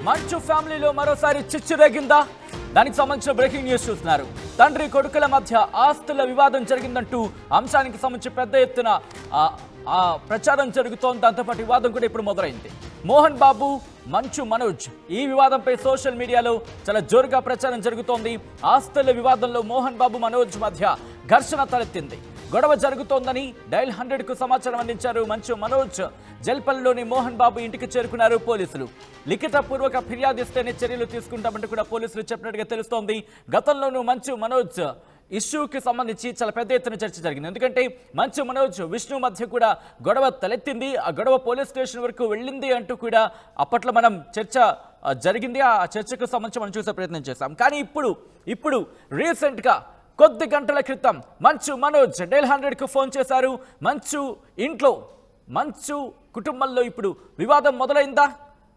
మంచు ఫ్యామిలీలో మరోసారి చిచ్చు రేగిందా? దానికి సంబంధించిన బ్రేకింగ్ న్యూస్ చూస్తున్నారు. తండ్రి కొడుకుల మధ్య ఆస్తుల వివాదం జరిగిందంటూ అంశానికి సంబంధించి పెద్ద ఎత్తున ప్రచారం జరుగుతోంది. దాంతోపాటు వివాదం కూడా ఇప్పుడు మొదలైంది. మోహన్ బాబు, మంచు మనోజ్ ఈ వివాదంపై సోషల్ మీడియాలో చాలా జోరుగా ప్రచారం జరుగుతోంది. ఆస్తుల వివాదంలో మోహన్ బాబు, మనోజ్ మధ్య ఘర్షణ తలెత్తింది. గొడవ జరుగుతోందని డైల్ 100కు సమాచారం అందించారు మంచు మనోజ్. జల్పల్లిలోని మోహన్ బాబు ఇంటికి చేరుకున్నారు పోలీసులు. లిఖితపూర్వక ఫిర్యాదు ఇస్తేనే చర్యలు తీసుకుంటామంటూ కూడా పోలీసులు చెప్పినట్టుగా తెలుస్తోంది. గతంలోనూ మంచు మనోజ్ ఇష్యూకి సంబంధించి చాలా పెద్ద ఎత్తున చర్చ జరిగింది. ఎందుకంటే మంచు మనోజ్, విష్ణు మధ్య కూడా గొడవ తలెత్తింది. ఆ గొడవ పోలీస్ స్టేషన్ వరకు వెళ్ళింది అంటూ కూడా అప్పట్లో మనం చర్చ జరిగింది. ఆ చర్చకు సంబంధించి మనం చూసే ప్రయత్నం చేశాం. కానీ ఇప్పుడు రీసెంట్గా కొద్ది గంటల క్రితం మంచు మనోజ్ డైల్ 100కు ఫోన్ చేశారు. మంచు కుటుంబంలో ఇప్పుడు వివాదం మొదలైందా?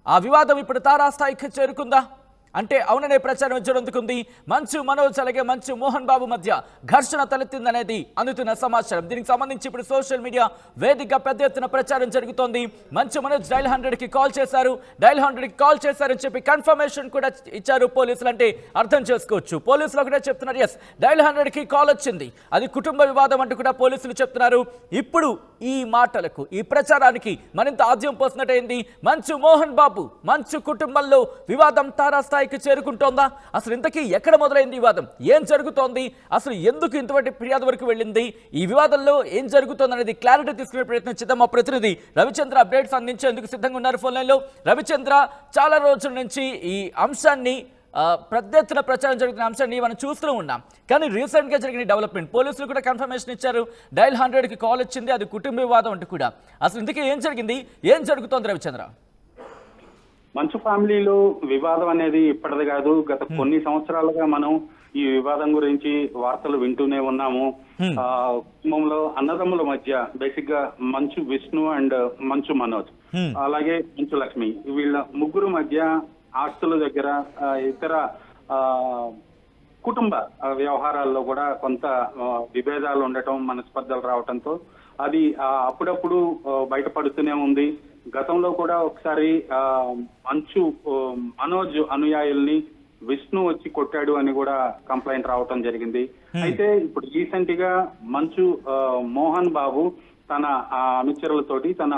ఆ వివాదం ఇప్పుడు తారాస్థాయికి చేరుకుందా అంటే అవుననే ప్రచారం జరుగుతుంది. మంచు మనోజ్ అలాగే మంచు మోహన్ బాబు మధ్య ఘర్షణ తలెత్తిందనేది అందుతున్న సమాచారం. దీనికి సంబంధించి ఇప్పుడు సోషల్ మీడియా వేదికగా పెద్ద ఎత్తున ప్రచారం జరుగుతోంది. మంచు మనోజ్ డైల్ 100కి కాల్ చేశారు. డైల్ 100కి కాల్ చేశారని చెప్పి కన్ఫర్మేషన్ కూడా ఇచ్చారు పోలీసులు. అంటే అర్థం చేసుకోవచ్చు, పోలీసులు ఒకటే చెప్తున్నారు, ఎస్ డైల్ 100కి కాల్ వచ్చింది, అది కుటుంబ వివాదం అంటూ కూడా పోలీసులు చెప్తున్నారు. ఇప్పుడు ఈ మాటలకు, ఈ ప్రచారానికి మరింత ఆద్యం పోసినట్టయింది. మంచు మోహన్ బాబు, మంచు కుటుంబంలో వివాదం తారాస్థాయి చేరుకుంటోందా? అసలు ఇంతకీ ఎక్కడ మొదలైంది వివాదం? ఏం జరుగుతోంది? అసలు ఎందుకు ఇంతటి ఫిర్యాదు వరకు వెళ్ళింది? ఈ వివాదంలో ఏం జరుగుతోంది అనేది క్లారిటీ తీసుకునే ప్రయత్నం చేద్దాం. మా ప్రతినిధి రవిచంద్ర అప్డేట్స్ అందించేందుకు సిద్ధంగా ఉన్నారు ఫోన్ లైన్లో. రవిచంద్ర, చాలా రోజుల నుంచి ఈ అంశాన్ని పెద్ద ఎత్తున ప్రచారం జరుగుతున్న అంశాన్ని మనం చూస్తూ ఉన్నాం. కానీ రీసెంట్గా జరిగిన డెవలప్మెంట్, పోలీసులు కూడా కన్ఫర్మేషన్ ఇచ్చారు, డైల్ 100కి కాల్ వచ్చింది, అది కుటుంబ వివాదం అంటూ కూడా. అసలు ఇంతకీ ఏం జరిగింది, ఏం జరుగుతోంది రవిచంద్ర? మంచు ఫ్యామిలీలో వివాదం అనేది ఇప్పటిది కాదు, గత కొన్ని సంవత్సరాలుగా మనం ఈ వివాదం గురించి వార్తలు వింటూనే ఉన్నాము. కుటుంబంలో అన్నదమ్ముల మధ్య బేసిక్ గా మంచు విష్ణు అండ్ మంచు మనోజ్, అలాగే మంచు లక్ష్మి, వీళ్ళ ముగ్గురు మధ్య ఆస్తుల దగ్గర ఇతర కుటుంబ వ్యవహారాల్లో కూడా కొంత విభేదాలు ఉండటం, మనస్పర్ధలు రావటంతో అది అప్పుడప్పుడు బయటపడుతూనే ఉంది. గతంలో కూడా ఒకసారి మంచు మనోజ్ అనుయాయుల్ని విష్ణు వచ్చి కొట్టాడు అని కూడా కంప్లైంట్ రావటం జరిగింది. అయితే ఇప్పుడు రీసెంట్ గా మంచు మోహన్ బాబు తన అనుచరులతోటి, తన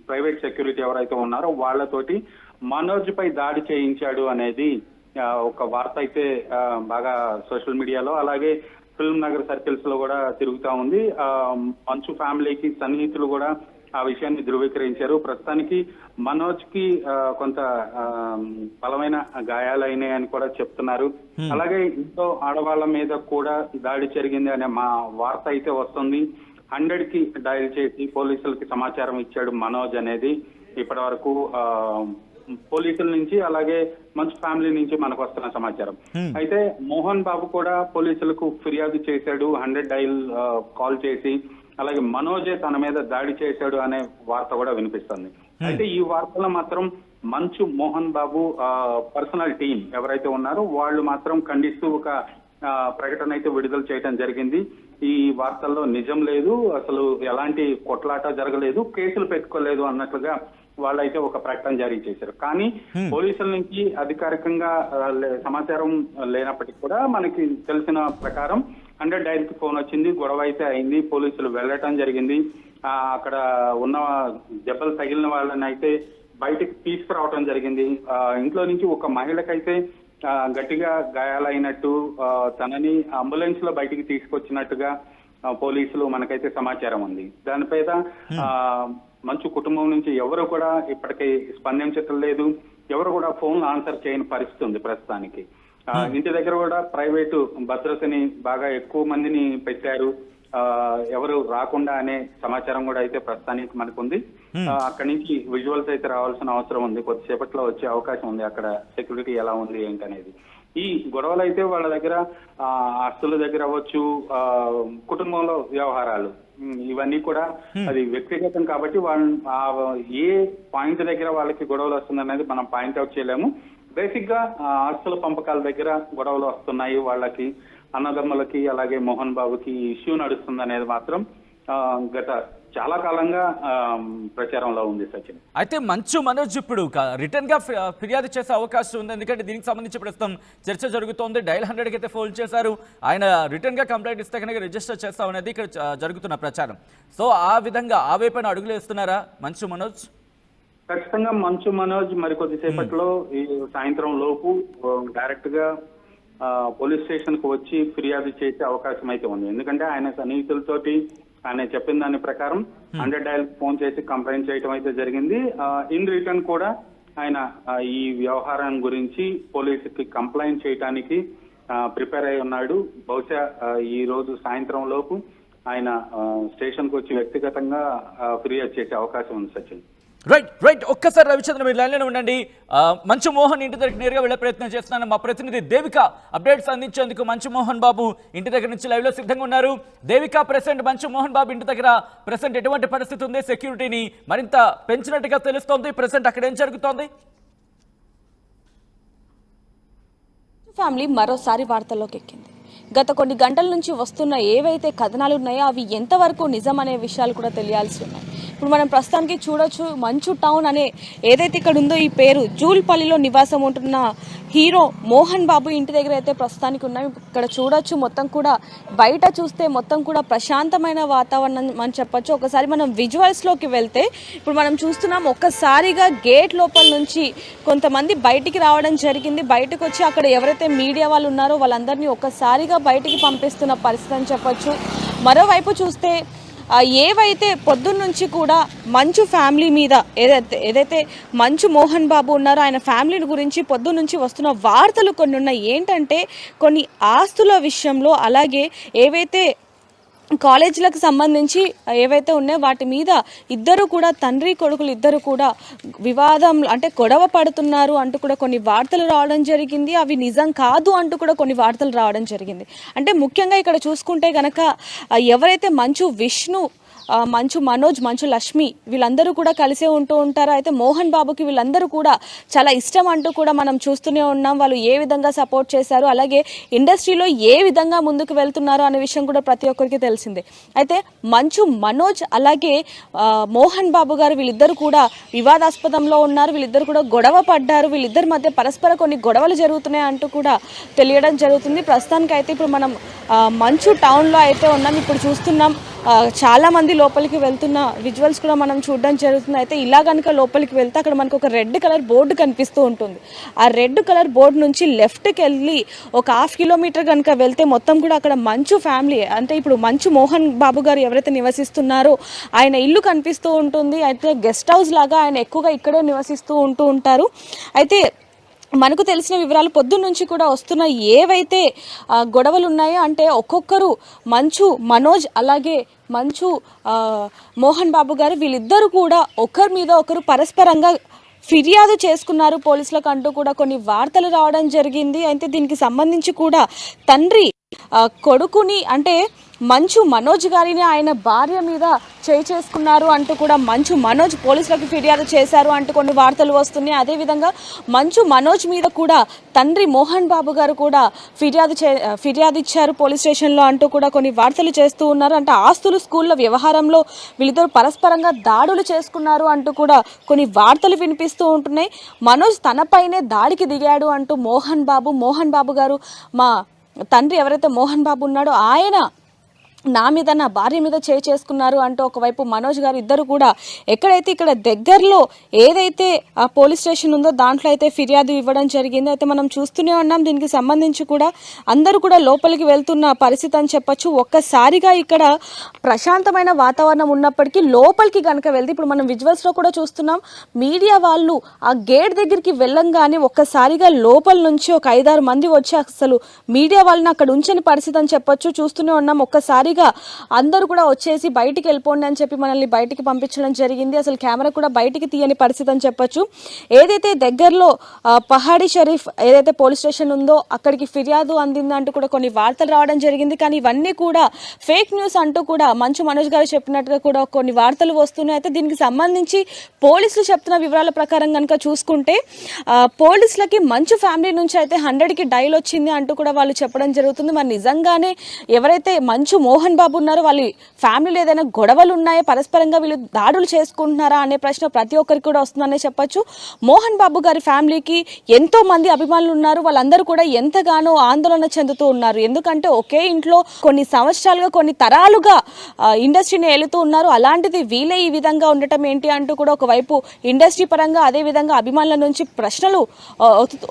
ప్రైవేట్ సెక్యూరిటీ ఎవరైతే ఉన్నారో వాళ్ళతోటి మనోజ్ పై దాడి చేయించాడు అనేది ఒక వార్త అయితే బాగా సోషల్ మీడియాలో అలాగే ఫిల్మ్ నగర్ సర్కిల్స్ లో కూడా తిరుగుతా ఉంది. మంచు ఫ్యామిలీకి సన్నిహితులు కూడా ఆ విషయాన్ని ధృవీకరించారు. ప్రస్తుతానికి మనోజ్ కి కొంత బలమైన గాయాలైనాయని కూడా చెప్తున్నారు. అలాగే ఇంట్లో ఆడవాళ్ళ మీద కూడా దాడి జరిగింది అనే మా వార్త అయితే వస్తుంది. 100కి డయల్ చేసి పోలీసులకి సమాచారం ఇచ్చాడు మనోజ్ అనేది ఇప్పటి వరకు పోలీసుల నుంచి అలాగే మంచు ఫ్యామిలీ నుంచి మనకు వస్తున్న సమాచారం. అయితే మోహన్ బాబు కూడా పోలీసులకు ఫిర్యాదు చేశాడు, 100 డైల్ కాల్ చేసి, అలాగే మనోజే తన మీద దాడి చేశాడు అనే వార్త కూడా వినిపిస్తుంది. అయితే ఈ వార్తలో మాత్రం మంచు మోహన్ బాబు పర్సనల్ టీం ఎవరైతే ఉన్నారో వాళ్ళు మాత్రం ఖండిస్తూ ఒక ప్రకటన అయితే విడుదల చేయడం జరిగింది. ఈ వార్తల్లో నిజం లేదు, అసలు ఎలాంటి కొట్లాట జరగలేదు, కేసులు పెట్టుకోలేదు అన్నట్లుగా వాళ్ళైతే ఒక ప్రకటన జారీ చేశారు. కానీ పోలీసుల నుంచి అధికారికంగా సమాచారం లేనప్పటికీ కూడా మనకి తెలిసిన ప్రకారం 100 డైల్ కి ఫోన్ వచ్చింది, గొడవ అయితే అయింది, పోలీసులు వెళ్ళటం జరిగింది. అక్కడ ఉన్న దెబ్బలు తగిలిన వాళ్ళని అయితే బయటకు తీసుకురావటం జరిగింది. ఇంట్లో నుంచి ఒక మహిళకైతే గట్టిగా గాయాలైనట్టు, తనని అంబులెన్స్ లో బయటికి తీసుకొచ్చినట్టుగా పోలీసులు మనకైతే సమాచారం ఉంది. దానిపైన మంచు కుటుంబం నుంచి ఎవరు కూడా ఇప్పటికీ స్పందించటం లేదు, ఎవరు కూడా ఫోన్ ఆన్సర్ చేయని పరిస్థితి ఉంది ప్రస్తుతానికి. ఇంటి దగ్గర కూడా ప్రైవేటు భద్రతని బాగా ఎక్కువ మందిని పెట్టారు, ఎవరు రాకుండా అనే సమాచారం కూడా అయితే ప్రస్తుతానికి మనకు ఉంది. అక్కడి నుంచి విజువల్స్ అయితే రావాల్సిన అవసరం ఉంది, కొద్దిసేపట్లో వచ్చే అవకాశం ఉంది అక్కడ సెక్యూరిటీ ఎలా ఉంది ఏంటనేది. ఈ గొడవలు అయితే వాళ్ళ దగ్గర ఆస్తుల దగ్గర అవ్వచ్చు, కుటుంబంలో వ్యవహారాలు ఇవన్నీ కూడా అది వ్యక్తిగతం కాబట్టి వాళ్ళు ఏ పాయింట్ దగ్గర వాళ్ళకి గొడవలు వస్తుంది అనేది మనం పాయింట్అవుట్ చేయలేము. బేసిక్ గా ఆస్తుల పంపకాల దగ్గర గొడవలు వస్తున్నాయి వాళ్ళకి, అన్నదమ్ములకి అలాగే మోహన్ బాబుకి ఇష్యూ నడుస్తుంది అనేది మాత్రం గత చాలా కాలంగా ప్రచారంలో ఉంది సచిన్. అయితే మంచు మనోజ్ ఇప్పుడు రిటర్న్ గా ఫిర్యాదు చేసే అవకాశం ఉంది, ఎందుకంటే దీనికి సంబంధించి ప్రస్తుతం చర్చ జరుగుతోంది. డయల్ 100కి అయితే ఫోన్ చేశారు, ఆయన రిటర్న్ గా కంప్లైంట్ ఇస్తే కనుక రిజిస్టర్ చేస్తామనేది ఇక్కడ జరుగుతున్న ప్రచారం. సో ఆ విధంగా ఆ వైపున అడుగులు వేస్తున్నారా మంచు మనోజ్? ఖచ్చితంగా మంచు మనోజ్ మరికొద్దిసేపట్లో ఈ సాయంత్రం లోపు డైరెక్ట్ గా పోలీస్ స్టేషన్ కు వచ్చి ఫిర్యాదు చేసే అవకాశం అయితే ఉంది. ఎందుకంటే ఆయన సన్నిహితులతోటి ఆయన చెప్పిన దాని ప్రకారం 100 డయల్ ఫోన్ చేసి కంప్లైంట్ చేయడం అయితే జరిగింది. ఇన్ రిటర్న్ కూడా ఆయన ఈ వ్యవహారం గురించి పోలీసుకి కంప్లైంట్ చేయడానికి ప్రిపేర్ అయి ఉన్నాడు. బహుశా ఈ రోజు సాయంత్రం లోపు ఆయన స్టేషన్ కు వచ్చి వ్యక్తిగతంగా ఫిర్యాదు చేసే అవకాశం ఉంది సచిన్. రైట్ ఒక్కసారి రవిచంద్ర మీరు లైన్లో ఉండండి. మంచు మోహన్ ఇంటి దగ్గర నేరుగా వెళ్ళే ప్రయత్నం చేస్తున్నాను. మా ప్రతినిధి దేవిక అప్డేట్స్ అందించేందుకు మంచు మోహన్ బాబు ఇంటి దగ్గర నుంచి లైవ్లో సిద్ధంగా ఉన్నారు. దేవిక, ప్రెసెంట్ మంచు మోహన్ బాబు ఇంటి దగ్గర ప్రెసెంట్ ఎటువంటి పరిస్థితి ఉంది? సెక్యూరిటీని మరింత పెంచినట్టుగా తెలుస్తోంది. ప్రెసెంట్ అక్కడ ఏం జరుగుతోంది? ఫ్యామిలీ మరోసారి వార్తల్లోకి ఎక్కింది. గత కొన్ని గంటల నుంచి వస్తున్న ఏవైతే కథనాలు ఉన్నాయో అవి ఎంతవరకు నిజం అనే విషయాలు కూడా తెలియాల్సి ఉన్నాయి. ఇప్పుడు మనం ప్రస్తుతానికి చూడొచ్చు, మంచు టౌన్ అనే ఏదైతే ఇక్కడ ఉందో ఈ పేరు జూల్పల్లిలో నివాసం ఉంటున్న హీరో మోహన్ బాబు ఇంటి దగ్గర అయితే ప్రస్తుతానికి ఉన్నాం. ఇక్కడ చూడొచ్చు, మొత్తం కూడా బయట చూస్తే మొత్తం కూడా ప్రశాంతమైన వాతావరణం అని చెప్పొచ్చు. ఒకసారి మనం విజువల్స్లోకి వెళ్తే ఇప్పుడు మనం చూస్తున్నాం, ఒక్కసారిగా గేట్ లోపల నుంచి కొంతమంది బయటికి రావడం జరిగింది. బయటకు వచ్చి అక్కడ ఎవరైతే మీడియా వాళ్ళు ఉన్నారో వాళ్ళందరినీ ఒక్కసారిగా బయటికి పంపిస్తున్న పరిస్థితి అని చెప్పొచ్చు. మరోవైపు చూస్తే ఏవైతే పొద్దున్న నుంచి కూడా మంచు ఫ్యామిలీ మీద ఏదైతే మంచు మోహన్ బాబు ఉన్నారో ఆయన ఫ్యామిలీ గురించి పొద్దున్న నుంచి వస్తున్న వార్తలు కొన్ని ఉన్నాయి. ఏంటంటే కొన్ని ఆస్తుల విషయంలో, అలాగే ఏవైతే కాలేజీలకు సంబంధించి ఏవైతే ఉన్నాయో వాటి మీద ఇద్దరు కూడా తండ్రి కొడుకులు ఇద్దరు కూడా వివాదం అంటే గొడవ పడుతున్నారు అంటూ కూడా కొన్ని వార్తలు రావడం జరిగింది. అవి నిజం కాదు అంటూ కూడా కొన్ని వార్తలు రావడం జరిగింది. అంటే ముఖ్యంగా ఇక్కడ చూసుకుంటే కనుక ఎవరైతే మంచు విష్ణు, మంచు మనోజ్, మంచు లక్ష్మి వీళ్ళందరూ కూడా కలిసే ఉంటూ ఉంటారు. అయితే మోహన్ బాబుకి వీళ్ళందరూ కూడా చాలా ఇష్టం అంటూ కూడా మనం చూస్తూనే ఉన్నాం. వాళ్ళు ఏ విధంగా సపోర్ట్ చేశారు, అలాగే ఇండస్ట్రీలో ఏ విధంగా ముందుకు వెళ్తున్నారు అనే విషయం కూడా ప్రతి ఒక్కరికి తెలిసిందే. అయితే మంచు మనోజ్ అలాగే మోహన్ బాబు గారు వీళ్ళిద్దరు కూడా వివాదాస్పదంలో ఉన్నారు. వీళ్ళిద్దరు కూడా గొడవ పడ్డారు. వీళ్ళిద్దరి మధ్య పరస్పర కొన్ని గొడవలు జరుగుతున్నాయి అంటూ కూడా తెలియడం జరుగుతుంది. ప్రస్తుతానికి అయితే ఇప్పుడు మనం మంచు టౌన్లో అయితే ఉన్నాం. ఇప్పుడు చూస్తున్నాం చాలా మంది లోపలికి వెళ్తున్న విజువల్స్ కూడా మనం చూడడం జరుగుతుంది. అయితే ఇలా కనుక లోపలికి వెళ్తే అక్కడ మనకు ఒక రెడ్ కలర్ బోర్డు కనిపిస్తూ ఉంటుంది. ఆ రెడ్ కలర్ బోర్డు నుంచి లెఫ్ట్కి వెళ్ళి ఒక 1/2 కిలోమీటర్ కనుక వెళ్తే మొత్తం కూడా అక్కడ మంచు ఫ్యామిలీ అంటే ఇప్పుడు మంచు మోహన్ బాబు గారు ఎవరైతే నివసిస్తున్నారో ఆయన ఇల్లు కనిపిస్తూ ఉంటుంది. అయితే గెస్ట్ హౌస్ లాగా ఆయన ఎక్కువగా ఇక్కడే నివసిస్తూ ఉంటారు. అయితే మనకు తెలిసిన వివరాలు పొద్దున్న నుంచి కూడా వస్తున్న ఏవైతే గొడవలు ఉన్నాయో అంటే ఒక్కొక్కరు మంచు మనోజ్ అలాగే మంచు మోహన్ బాబు గారు వీళ్ళిద్దరూ కూడా ఒకరి మీద ఒకరు పరస్పరంగా ఫిర్యాదు చేసుకున్నారు పోలీసులకు అంటూ కూడా కొన్ని వార్తలు రావడం జరిగింది. అయితే దీనికి సంబంధించి కూడా తండ్రి కొడుకుని అంటే మంచు మనోజ్ గారిని ఆయన భార్య మీద చేసుకున్నారు అంటూ కూడా మంచు మనోజ్ పోలీసులకు ఫిర్యాదు చేశారు అంటూ కొన్ని వార్తలు వస్తున్నాయి. అదేవిధంగా మంచు మనోజ్ మీద కూడా తండ్రి మోహన్ బాబు గారు కూడా ఫిర్యాదు ఇచ్చారు పోలీస్ స్టేషన్లో అంటూ కూడా కొన్ని వార్తలు చేస్తూ ఉన్నారు. అంటే ఆస్తులు స్కూల్లో వ్యవహారంలో వీళ్ళిద్దరు పరస్పరంగా దాడులు చేసుకున్నారు అంటూ కూడా కొన్ని వార్తలు వినిపిస్తూ ఉంటున్నాయి. మనోజ్ తనపైనే దాడికి దిగాడు అంటూ మోహన్ బాబు గారు మా తండ్రి ఎవరైతే మోహన్ బాబు ఉన్నాడో ఆయన నా మీద నా భార్య మీద చేసుకున్నారు అంటూ ఒకవైపు మనోజ్ గారు ఇద్దరు కూడా ఎక్కడైతే ఇక్కడ దగ్గరలో ఏదైతే ఆ పోలీస్ స్టేషన్ ఉందో దాంట్లో అయితే ఫిర్యాదు ఇవ్వడం జరిగింది. అయితే మనం చూస్తూనే ఉన్నాం. దీనికి సంబంధించి కూడా అందరూ కూడా లోపలికి వెళ్తున్న పరిస్థితి అని చెప్పొచ్చు. ఒక్కసారిగా ఇక్కడ ప్రశాంతమైన వాతావరణం ఉన్నప్పటికీ లోపలికి కనుక వెళ్తే ఇప్పుడు మనం విజువల్స్లో కూడా చూస్తున్నాం, మీడియా వాళ్ళు ఆ గేట్ దగ్గరికి వెళ్ళంగానే ఒక్కసారిగా లోపల నుంచి ఒక 5-6 మంది వచ్చి అసలు మీడియా వాళ్ళని అక్కడ ఉంచని పరిస్థితి అని చెప్పొచ్చు. చూస్తూనే ఉన్నాం. ఒక్కసారి అందరూ కూడా వచ్చేసి బయటికి వెళ్ళిపోండి అని చెప్పి మనల్ని బయటికి పంపించడం జరిగింది. అసలు కెమెరా కూడా బయటికి తీయని పరిస్థితి అని చెప్పొచ్చు. ఏదైతే దగ్గరలో పహాడీ షరీఫ్ ఏదైతే పోలీస్ స్టేషన్ ఉందో అక్కడికి ఫిర్యాదు అందింది అంటూ కూడా కొన్ని వార్తలు రావడం జరిగింది. కానీ ఇవన్నీ కూడా ఫేక్ న్యూస్ అంటూ కూడా మంచు మనోజ్ గారు చెప్పినట్టుగా కూడా కొన్ని వార్తలు వస్తున్నాయి. అయితే దీనికి సంబంధించి పోలీసులు చెప్తున్న వివరాల ప్రకారం కనుక చూసుకుంటే పోలీసులకి మంచు ఫ్యామిలీ నుంచి అయితే 100కి డైల్ వచ్చింది అంటూ కూడా వాళ్ళు చెప్పడం జరుగుతుంది. మరి నిజంగానే ఎవరైతే మంచు మోహన్ మోహన్ బాబు ఉన్నారు, వాళ్ళ ఫ్యామిలీలో ఏదైనా గొడవలు ఉన్నాయా, పరస్పరంగా వీళ్ళు దాడులు చేసుకుంటున్నారా అనే ప్రశ్న ప్రతి ఒక్కరికి కూడా వస్తుందనే చెప్పొచ్చు. మోహన్ బాబు గారి ఫ్యామిలీకి ఎంతో మంది అభిమానులు ఉన్నారు. వాళ్ళందరూ కూడా ఎంతగానో ఆందోళన చెందుతూ ఉన్నారు. ఎందుకంటే ఒకే ఇంట్లో కొన్ని సంవత్సరాలుగా, కొన్ని తరాలుగా ఇండస్ట్రీని ఏలుతూ ఉన్నారు. అలాంటిది వీళ్ళే ఈ విధంగా ఉండటం ఏంటి అంటూ కూడా ఒకవైపు ఇండస్ట్రీ పరంగా, అదే విధంగా అభిమానుల నుంచి ప్రశ్నలు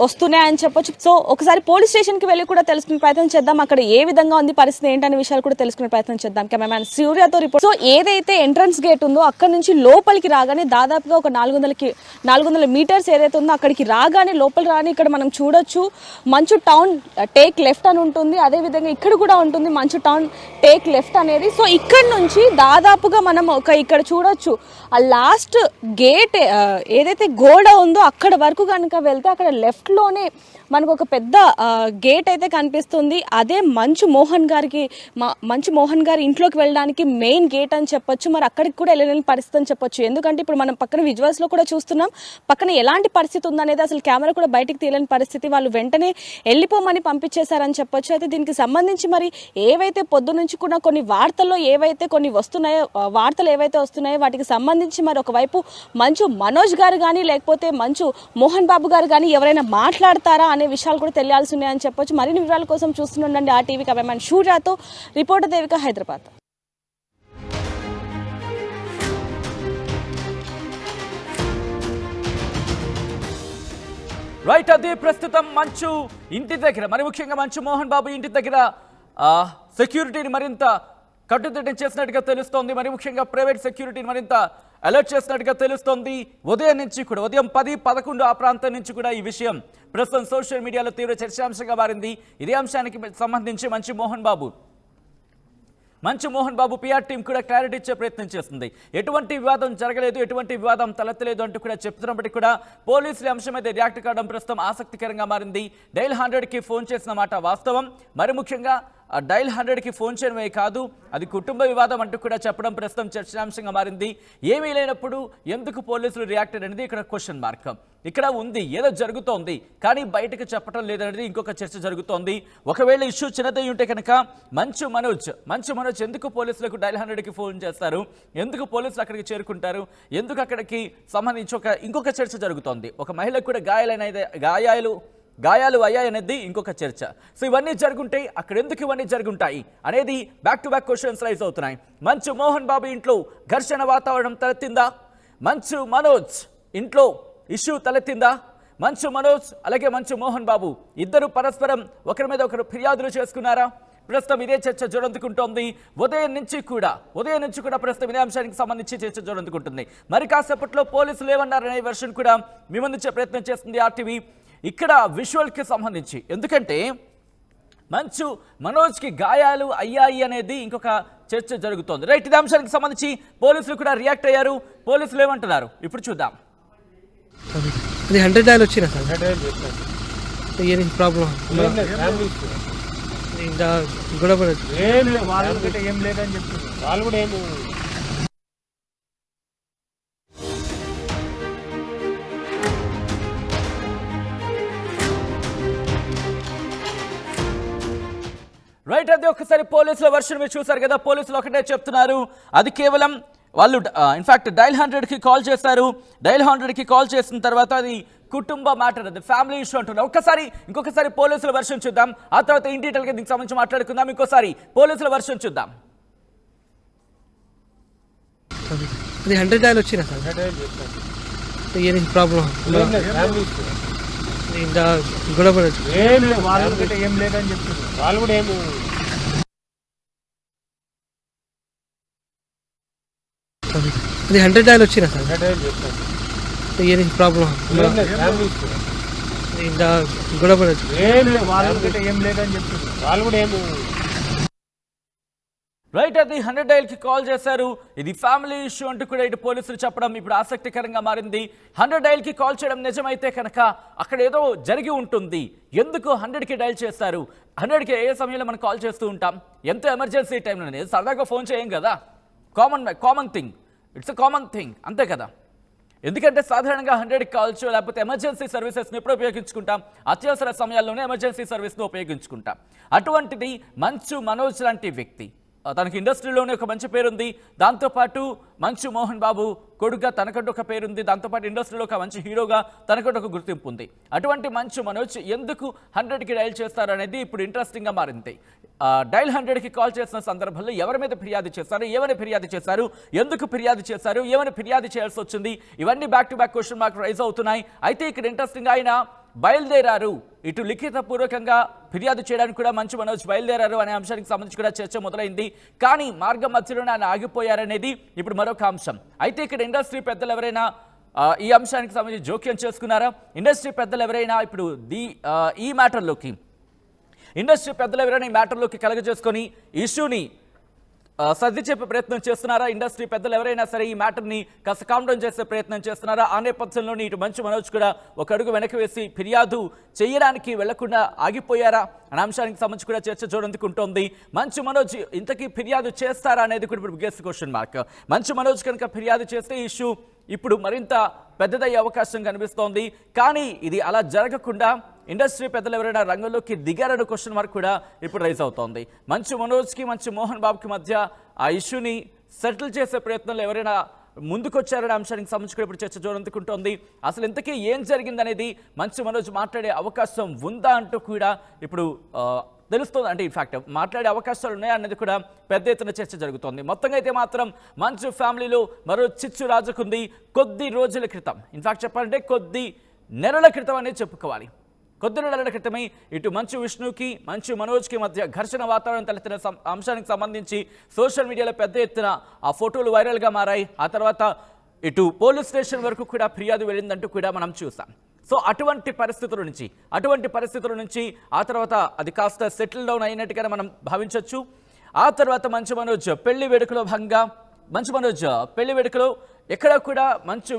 వస్తున్నాయని చెప్పొచ్చు. సో ఒకసారి పోలీస్ స్టేషన్కి వెళ్ళి కూడా తెలుసుకునే ప్రయత్నం చేద్దాం. అక్కడ ఏ విధంగా ఉంది పరిస్థితి ఏంటనే విషయాలు కూడా తెలుసుకునే ప్రయత్నం చేద్దాం. కెమెరామ్యాన్ సూర్యతో రిపోర్ట్. సో ఏదైతే ఎంట్రన్స్ గేట్ ఉందో అక్కడ నుంచి లోపలికి రాగానే దాదాపుగా ఒక 400 మీటర్స్ ఏదైతే ఉందో అక్కడికి రాగానే లోపల రాని ఇక్కడ మనం చూడొచ్చు మంచు టౌన్ టేక్ లెఫ్ట్ అని ఉంటుంది. అదేవిధంగా ఇక్కడ కూడా ఉంటుంది మంచు టౌన్ టేక్ లెఫ్ట్ అనేది. సో ఇక్కడ నుంచి దాదాపుగా మనం ఇక్కడ చూడొచ్చు ఆ లాస్ట్ గేట్ ఏదైతే గోడ ఉందో అక్కడ వరకు కనుక వెళ్తే అక్కడ లెఫ్ట్లోనే మనకు ఒక పెద్ద గేట్ అయితే కనిపిస్తుంది. అదే మంచు మోహన్ గారి ఇంట్లోకి వెళ్ళడానికి మెయిన్ గేట్ అని చెప్పొచ్చు. మరి అక్కడికి కూడా వెళ్ళలేని పరిస్థితి అని చెప్పొచ్చు. ఎందుకంటే ఇప్పుడు మనం పక్కన విజువల్స్లో కూడా చూస్తున్నాం, పక్కన ఎలాంటి పరిస్థితి ఉందనేది అసలు కెమెరా కూడా బయటికి తీయలేని పరిస్థితి. వాళ్ళు వెంటనే వెళ్ళిపోమని పంపించేశారని చెప్పొచ్చు. అయితే దీనికి సంబంధించి మరి ఏవైతే పొద్దు నుంచి కూడా కొన్ని వార్తల్లో ఏవైతే కొన్ని వస్తున్నాయో, వార్తలు ఏవైతే వస్తున్నాయో వాటికి సంబంధించి మరి ఒకవైపు మంచు మనోజ్ గారు కానీ లేకపోతే మంచు మోహన్ బాబు గారు కానీ ఎవరైనా మాట్లాడతారా అనే విషయాలు కూడా తెలియాల్సి ఉన్నాయని చెప్పొచ్చు. మరిన్ని వివరాల కోసం చూస్తుండండి RTV కెమెరామ్యాన్ సూర్యతో రిపోర్టర్ దేవిక, హైదరాబాద్. రైట్, అది ప్రస్తుతం మంచు ఇంటి దగ్గర, మరి ముఖ్యంగా మంచు మోహన్ బాబు ఇంటి దగ్గర సెక్యూరిటీని మరింత కట్టుదిట్టం చేసినట్టుగా తెలుస్తోంది. మరి ముఖ్యంగా ప్రైవేట్ సెక్యూరిటీని మరింత అలర్ట్ చేసినట్టుగా తెలుస్తోంది. ఉదయం నుంచి కూడా, ఉదయం 10-11 ఆ ప్రాంతం నుంచి కూడా ఈ విషయం ప్రస్తుతం సోషల్ మీడియాలో తీవ్ర చర్చాంశంగా మారింది. ఇదే అంశానికి సంబంధించి మంచు మోహన్ బాబు పిఆర్ టీం కూడా క్లారిటీ ఇచ్చే ప్రయత్నం చేస్తుంది. ఎటువంటి వివాదం జరగలేదు, ఎటువంటి వివాదం తలెత్తలేదు అంటూ కూడా చెప్తున్నప్పటికీ కూడా పోలీసుల అంశం మీద రియాక్ట్ కావడం ప్రస్తుతం ఆసక్తికరంగా మారింది. డైల్ 100కి ఫోన్ చేసిన మాట వాస్తవం. మరి ముఖ్యంగా డైల్ 100కి ఫోన్ చేయడమే కాదు, అది కుటుంబ వివాదం అంటూ కూడా చెప్పడం ప్రస్తుతం చర్చాంశంగా మారింది. ఏమీ లేనప్పుడు ఎందుకు పోలీసులు రియాక్ట్ అనేది ఇక్కడ క్వశ్చన్ మార్క్. ఇక్కడ ఉంది, ఏదో జరుగుతోంది, కానీ బయటకు చెప్పడం లేదనేది ఇంకొక చర్చ జరుగుతోంది. ఒకవేళ ఇష్యూ చిన్నదై ఉంటే కనుక మంచు మనోజ్ ఎందుకు పోలీసులకు డైల్ 100కి ఫోన్ చేస్తారు, ఎందుకు పోలీసులు అక్కడికి చేరుకుంటారు, ఎందుకు అక్కడికి సంబంధించి ఇంకొక చర్చ జరుగుతోంది. ఒక మహిళకు కూడా గాయాలు అయ్యాయనేది ఇంకొక చర్చ. సో ఇవన్నీ జరుగుంటే అక్కడ ఎందుకు ఇవన్నీ జరుగుంటాయి అనేది back to back questions rise అవుతున్నాయి. మంచు మోహన్ బాబు ఇంట్లో ఘర్షణ వాతావరణం తలెత్తిందా? మంచు మనోజ్ ఇంట్లో ఇష్యూ తలెత్తిందా? మంచు మనోజ్ అలాగే మంచు మోహన్ బాబు ఇద్దరు పరస్పరం ఒకరి మీద ఒకరు ఫిర్యాదులు చేసుకున్నారా? ప్రస్తుతం ఇదే చర్చ జోరందుకుంటోంది. ఉదయం నుంచి కూడా ప్రస్తుతం ఇదే అంశానికి సంబంధించి చర్చ జోరందుకుంటుంది. మరి కాసేపట్లో పోలీసులు ఏమన్నారనే వెర్షన్ కూడా మీ ముందుంచే ప్రయత్నం చేస్తుంది RTV. ఇక్కడ విజువల్కి సంబంధించి, ఎందుకంటే మంచు మనోజ్కి గాయాలు అయ్యాయి అనేది ఇంకొక చర్చ జరుగుతోంది. రైట్, ఇదే అంశానికి సంబంధించి పోలీసులు కూడా రియాక్ట్ అయ్యారు. పోలీసులు ఏమంటున్నారు ఇప్పుడు చూద్దాం. అది 100 డైల్ వచ్చినా సార్, ఏం ప్రాబ్లం గొడవ ఏం లేదని చెప్తున్నారు వాళ్ళు కూడా. ఏం రైట్, అది ఒకసారి పోలీసుల వర్షన్ మీరు చూసారు కదా. పోలీసులు ఒకటే చెప్తున్నారు, అది కేవలం వాళ్ళు ఇన్ఫాక్ట్ డైల్ 100కి కాల్ చేశారు. డైల్ 100కి కాల్ చేసిన తర్వాత అది కుటుంబ మ్యాటర్, అది ఫ్యామిలీ ఇష్యూ అంటున్నారు. ఇంకొకసారి పోలీసుల వర్షన్ చూద్దాం, ఆ తర్వాత ఇన్ డీటెయిల్గా దీనికి సంబంధించి మాట్లాడుకుందాం. ఇంకోసారి పోలీసుల వర్షన్ చూద్దాం. అది 100 డైల్ వచ్చినా సార్, ఏం ప్రాబ్లం గొడవ ఏం లేదని చెప్తున్నారు వాళ్ళు కూడా. ఏం అది 100 డైల్ వచ్చినా సార్, ఏం ప్రాబ్లం గొడవ ఏం లేదని చెప్తున్నారు వాళ్ళు కూడా. ఏం రైట్, అది 100 డైల్కి కాల్ చేశారు, ఇది ఫ్యామిలీ ఇష్యూ అంటూ కూడా ఇటు పోలీసులు చెప్పడం ఇప్పుడు ఆసక్తికరంగా మారింది. 100 డైల్కి కాల్ చేయడం నిజమైతే కనుక అక్కడ ఏదో జరిగి ఉంటుంది. ఎందుకు 100కి డైల్ చేస్తారు? 100కి ఏ సమయంలో మనం కాల్ చేస్తూ ఉంటాం, ఎంతో ఎమర్జెన్సీ టైంలో సరదాగా ఫోన్ చేయం కదా. Common thing, it's a common thing, అంతే కదా. ఎందుకంటే సాధారణంగా 100కి కాల్స్ లేకపోతే ఎమర్జెన్సీ సర్వీసెస్ని ఎప్పుడు ఉపయోగించుకుంటాం? అత్యవసర సమయాల్లోనే ఎమర్జెన్సీ సర్వీస్ను ఉపయోగించుకుంటాం. అటువంటిది మంచు మనోజ్ లాంటి వ్యక్తి తనకి ఇండస్ట్రీలోనే ఒక మంచి పేరుంది, దాంతోపాటు మంచు మోహన్ బాబు కొడుకుగా తనకంటూ ఒక పేరుంది, దాంతోపాటు ఇండస్ట్రీలో ఒక మంచి హీరోగా తనకంటూ ఒక గుర్తింపు ఉంది. అటువంటి మంచు మనోజ్ ఎందుకు 100కి డైల్ చేస్తారు అనేది ఇప్పుడు ఇంట్రెస్టింగ్గా మారింది. డైల్ 100కి కాల్ చేసిన సందర్భంలో ఎవరి మీద ఫిర్యాదు చేశారు, ఏమని ఫిర్యాదు చేశారు, ఎందుకు ఫిర్యాదు చేశారు, ఏమని ఫిర్యాదు చేయాల్సి వచ్చింది, ఇవన్నీ back to back question mark raise అవుతున్నాయి. అయితే ఇక్కడ ఇంట్రెస్టింగ్ ఆయన బయలుదేరారు, ఇటు లిఖితపూర్వకంగా ఫిర్యాదు చేయడానికి కూడా మంచు మనోజ్ బయలుదేరారు అనే అంశానికి సంబంధించి కూడా చర్చ మొదలైంది. కానీ మార్గం మధ్యలోనే ఆయన ఆగిపోయారనేది ఇప్పుడు మరొక అంశం. అయితే ఇక్కడ ఇండస్ట్రీ పెద్దలు ఎవరైనా ఈ అంశానికి సంబంధించి జోక్యం చేసుకున్నారా? ఇండస్ట్రీ పెద్దలు ఎవరైనా ఇప్పుడు ఈ మ్యాటర్లోకి కలగజేసుకొని ఇష్యూని సర్ది చెప్పే ప్రయత్నం చేస్తున్నారా? ఇండస్ట్రీ పెద్దలు ఎవరైనా సరే ఈ మ్యాటర్ని కాస్త కామ్ డౌన్ చేసే ప్రయత్నం చేస్తున్నారా? ఆ నేపథ్యంలోని ఇటు మంచు మనోజ్ కూడా ఒక అడుగు వెనక్కి వేసి ఫిర్యాదు చేయడానికి వెళ్లకుండా ఆగిపోయారా అనే అంశానికి సంబంధించి కూడా చర్చ చూడందుకుంటోంది. మంచు మనోజ్ ఇంతకీ ఫిర్యాదు చేస్తారా అనేది కూడా ఇప్పుడు guest question mark. Manchu Manoj కనుక ఫిర్యాదు చేస్తే ఇష్యూ ఇప్పుడు మరింత పెద్దదయ్యే అవకాశం కనిపిస్తోంది. కానీ ఇది అలా జరగకుండా ఇండస్ట్రీ పెద్దలు ఎవరైనా రంగంలోకి దిగారన్న క్వశ్చన్ మార్క్ కూడా ఇప్పుడు రైజ్ అవుతోంది. మంచు మనోజ్కి మంచు మోహన్ బాబుకి మధ్య ఆ ఇష్యూని సెటిల్ చేసే ప్రయత్నంలో ఎవరైనా ముందుకొచ్చారనే అంశానికి సంబంధించి కూడా ఇప్పుడు చర్చ చూడందుకుంటోంది. అసలు ఇంతకీ ఏం జరిగిందనేది మంచు మనోజ్ మాట్లాడే అవకాశం ఉందా అంటూ కూడా ఇప్పుడు తెలుస్తుంది. అంటే ఇన్ఫాక్ట్ మాట్లాడే అవకాశాలు ఉన్నాయా అనేది కూడా పెద్ద ఎత్తున చర్చ జరుగుతోంది. మొత్తంగా అయితే మాత్రం మంచు ఫ్యామిలీలో మరో చిచ్చు రాజుకుంది. కొద్ది రోజుల క్రితం, ఇన్ఫాక్ట్ చెప్పాలంటే కొద్ది నెలల క్రితం అనేది చెప్పుకోవాలి. కొద్ది నెలల క్రితమే ఇటు మంచు విష్ణుకి మంచు మనోజ్కి మధ్య ఘర్షణ వాతావరణం తలెత్తిన అంశానికి సంబంధించి సోషల్ మీడియాలో పెద్ద ఎత్తున ఆ ఫోటోలు వైరల్గా మారాయి. ఆ తర్వాత ఇటు పోలీస్ స్టేషన్ వరకు కూడా ఫిర్యాదు వెళ్ళిందంటూ కూడా మనం చూసాం. సో అటువంటి పరిస్థితుల నుంచి ఆ తర్వాత అది కాస్త సెటిల్ డౌన్ అయినట్టుగానే మనం భావించవచ్చు. ఆ తర్వాత మంచు మనోజ్ పెళ్లి వేడుకలో భాగంగా పెళ్లి వేడుకలో ఎక్కడ కూడా మంచు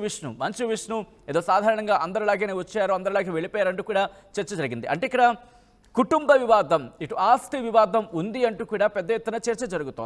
విష్ణు ఏదో సాధారణంగా అందరిలాగానే వచ్చారు, అందరిలాగే వెళ్ళిపోయారంటూ కూడా చర్చ జరిగింది. అంటే ఇక్కడ కుటుంబ వివాదం, ఇటు ఆస్తి వివాదం ఉంది అంటూ కూడా పెద్ద ఎత్తున చర్చ జరుగుతోంది.